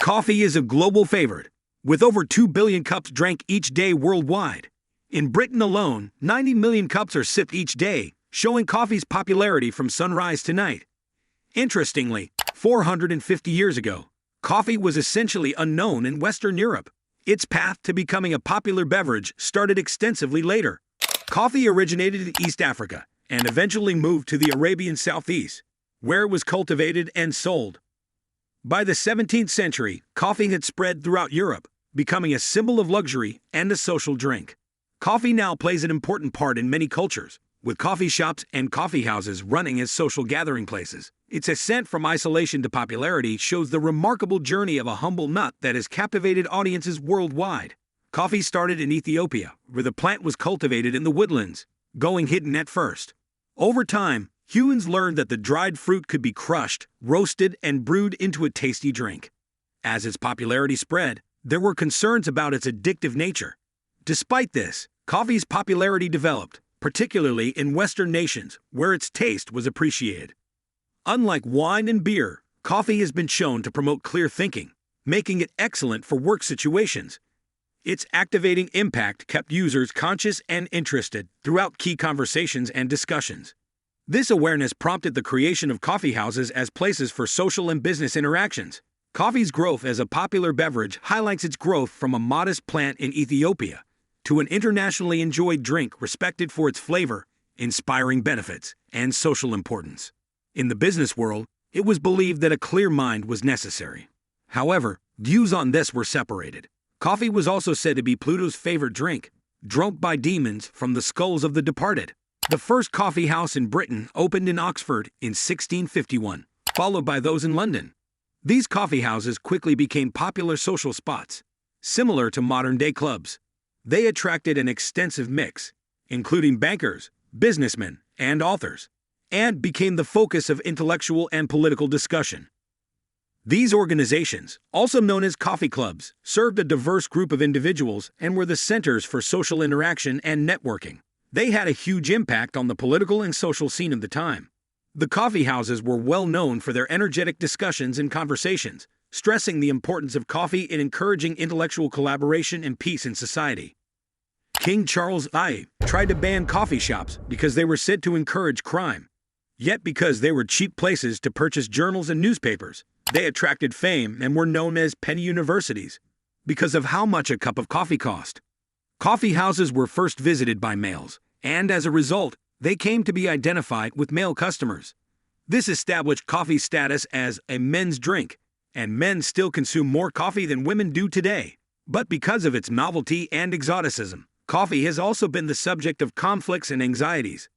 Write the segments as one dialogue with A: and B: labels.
A: Coffee is a global favorite, with over 2 billion cups drank each day worldwide. In Britain alone, 90 million cups are sipped each day, showing coffee's popularity from sunrise to night. Interestingly, 450 years ago, coffee was essentially unknown in Western Europe. Its path to becoming a popular beverage started extensively later. Coffee originated in East Africa and eventually moved to the Arabian Southeast, where it was cultivated and sold. By the 17th century, coffee had spread throughout Europe, becoming a symbol of luxury and a social drink. Coffee now plays an important part in many cultures, with coffee shops and coffeehouses running as social gathering places. Its ascent from isolation to popularity shows the remarkable journey of a humble nut that has captivated audiences worldwide. Coffee started in Ethiopia, where the plant was cultivated in the woodlands, going hidden at first. Over time, humans learned that the dried fruit could be crushed, roasted, and brewed into a tasty drink. As its popularity spread, there were concerns about its addictive nature. Despite this, coffee's popularity developed, particularly in Western nations, where its taste was appreciated. Unlike wine and beer, coffee has been shown to promote clear thinking, making it excellent for work situations. Its activating impact kept users conscious and interested throughout key conversations and discussions. This awareness prompted the creation of coffeehouses as places for social and business interactions. Coffee's growth as a popular beverage highlights its growth from a modest plant in Ethiopia to an internationally enjoyed drink respected for its flavor, inspiring benefits, and social importance. In the business world, it was believed that a clear mind was necessary. However, views on this were separated. Coffee was also said to be Pluto's favorite drink, drunk by demons from the skulls of the departed. The first coffee house in Britain opened in Oxford in 1651, followed by those in London. These coffee houses quickly became popular social spots, similar to modern-day clubs. They attracted an extensive mix, including bankers, businessmen, and authors, and became the focus of intellectual and political discussion. These organizations, also known as coffee clubs, served a diverse group of individuals and were the centers for social interaction and networking. They had a huge impact on the political and social scene of the time. The coffee houses were well known for their energetic discussions and conversations, stressing the importance of coffee in encouraging intellectual collaboration and peace in society. King Charles I tried to ban coffee shops because they were said to encourage crime. Yet because they were cheap places to purchase journals and newspapers, they attracted fame and were known as penny universities because of how much a cup of coffee cost. Coffee houses were first visited by males, and as a result, they came to be identified with male customers. This established coffee's status as a men's drink, and men still consume more coffee than women do today. But because of its novelty and exoticism, coffee has also been the subject of conflicts and anxieties.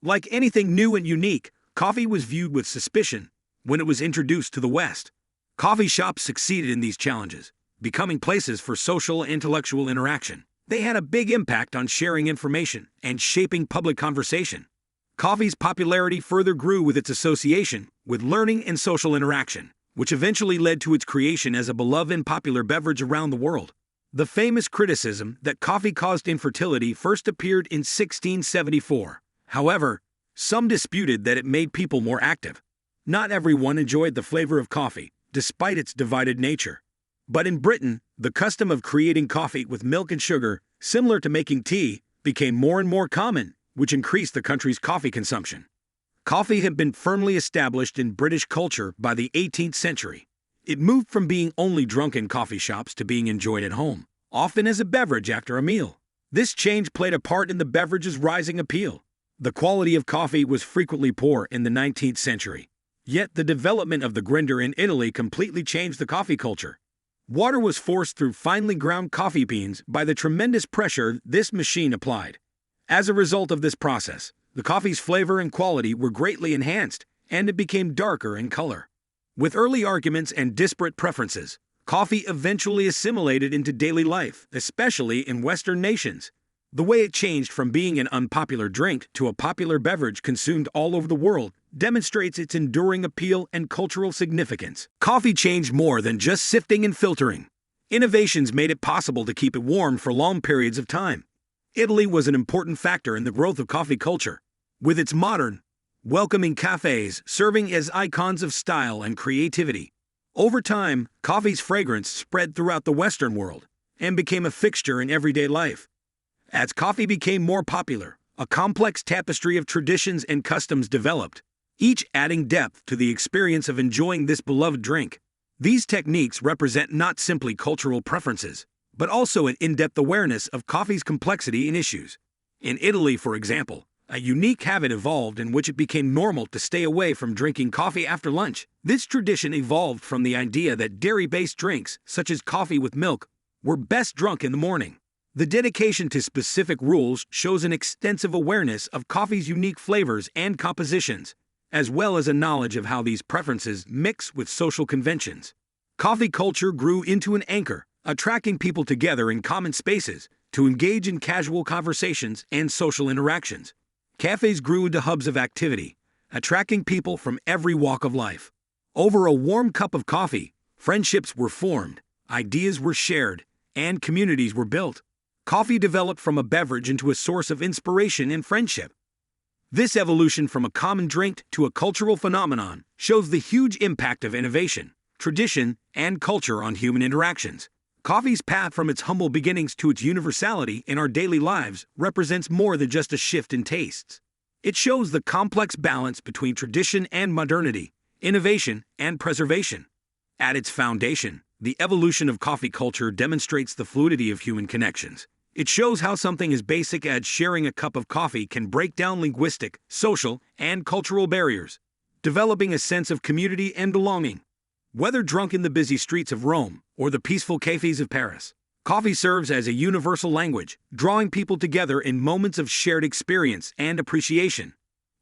A: Like anything new and unique, coffee was viewed with suspicion when it was introduced to the West. Coffee shops succeeded in these challenges, becoming places for social and intellectual interaction. They had a big impact on sharing information and shaping public conversation. Coffee's popularity further grew with its association with learning and social interaction, which eventually led to its creation as a beloved and popular beverage around the world. The famous criticism that coffee caused infertility first appeared in 1674. However, some disputed that it made people more active. Not everyone enjoyed the flavor of coffee, despite its divided nature. But in Britain, the custom of creating coffee with milk and sugar, similar to making tea, became more and more common, which increased the country's coffee consumption. Coffee had been firmly established in British culture by the 18th century. It moved from being only drunk in coffee shops to being enjoyed at home, often as a beverage after a meal. This change played a part in the beverage's rising appeal. The quality of coffee was frequently poor in the 19th century. Yet the development of the grinder in Italy completely changed the coffee culture. Water was forced through finely ground coffee beans by the tremendous pressure this machine applied. As a result of this process, the coffee's flavor and quality were greatly enhanced, and it became darker in color. With early arguments and disparate preferences, coffee eventually assimilated into daily life, especially in Western nations. The way it changed from being an unpopular drink to a popular beverage consumed all over the world demonstrates its enduring appeal and cultural significance. Coffee changed more than just sifting and filtering. Innovations made it possible to keep it warm for long periods of time. Italy was an important factor in the growth of coffee culture, with its modern, welcoming cafes serving as icons of style and creativity. Over time, coffee's fragrance spread throughout the Western world and became a fixture in everyday life. As coffee became more popular, a complex tapestry of traditions and customs developed, each adding depth to the experience of enjoying this beloved drink. These techniques represent not simply cultural preferences, but also an in-depth awareness of coffee's complexity and issues. In Italy, for example, a unique habit evolved in which it became normal to stay away from drinking coffee after lunch. This tradition evolved from the idea that dairy-based drinks, such as coffee with milk, were best drunk in the morning. The dedication to specific rules shows an extensive awareness of coffee's unique flavors and compositions, as well as a knowledge of how these preferences mix with social conventions. Coffee culture grew into an anchor, attracting people together in common spaces to engage in casual conversations and social interactions. Cafes grew into hubs of activity, attracting people from every walk of life. Over a warm cup of coffee, friendships were formed, ideas were shared, and communities were built. Coffee developed from a beverage into a source of inspiration and friendship. This evolution from a common drink to a cultural phenomenon shows the huge impact of innovation, tradition, and culture on human interactions. Coffee's path from its humble beginnings to its universality in our daily lives represents more than just a shift in tastes. It shows the complex balance between tradition and modernity, innovation and preservation. At its foundation, the evolution of coffee culture demonstrates the fluidity of human connections. It shows how something as basic as sharing a cup of coffee can break down linguistic, social, and cultural barriers, developing a sense of community and belonging. Whether drunk in the busy streets of Rome or the peaceful cafes of Paris, coffee serves as a universal language, drawing people together in moments of shared experience and appreciation.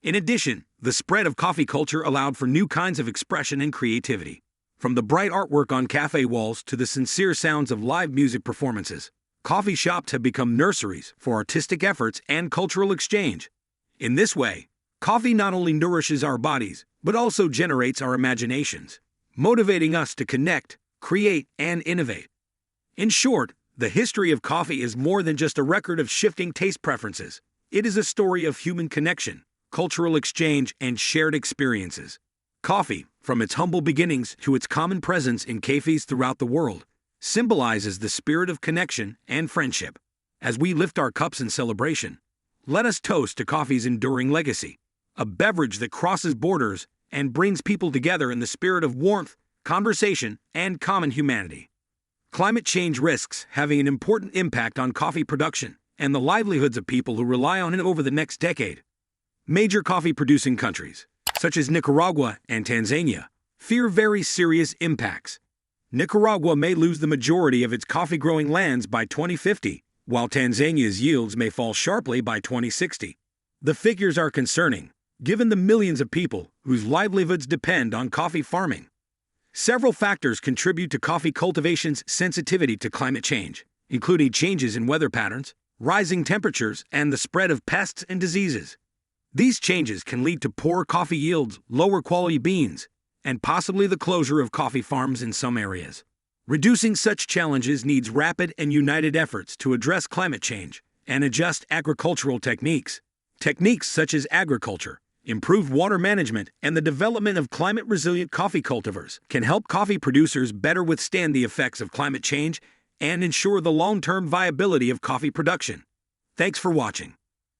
A: In addition, the spread of coffee culture allowed for new kinds of expression and creativity. From the bright artwork on cafe walls to the sincere sounds of live music performances, coffee shops have become nurseries for artistic efforts and cultural exchange. In this way, coffee not only nourishes our bodies, but also generates our imaginations, motivating us to connect, create, and innovate. In short, the history of coffee is more than just a record of shifting taste preferences. It is a story of human connection, cultural exchange, and shared experiences. Coffee, from its humble beginnings to its common presence in cafes throughout the world, symbolizes the spirit of connection and friendship. As we lift our cups in celebration, let us toast to coffee's enduring legacy, a beverage that crosses borders and brings people together in the spirit of warmth, conversation, and common humanity. Climate change risks having an important impact on coffee production and the livelihoods of people who rely on it over the next decade. Major coffee-producing countries, such as Nicaragua and Tanzania, fear very serious impacts. Nicaragua may lose the majority of its coffee-growing lands by 2050, while Tanzania's yields may fall sharply by 2060. The figures are concerning, given the millions of people whose livelihoods depend on coffee farming. Several factors contribute to coffee cultivation's sensitivity to climate change, including changes in weather patterns, rising temperatures, and the spread of pests and diseases. These changes can lead to poor coffee yields, lower quality beans, and possibly the closure of coffee farms in some areas. Reducing such challenges needs rapid and united efforts to address climate change and adjust agricultural techniques. Techniques such as agriculture, improved water management, and the development of climate-resilient coffee cultivars can help coffee producers better withstand the effects of climate change and ensure the long-term viability of coffee production. Thanks for watching.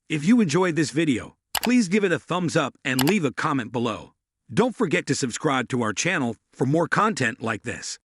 A: If you enjoyed this video, please give it a thumbs up and leave a comment below. Don't forget to subscribe to our channel for more content like this.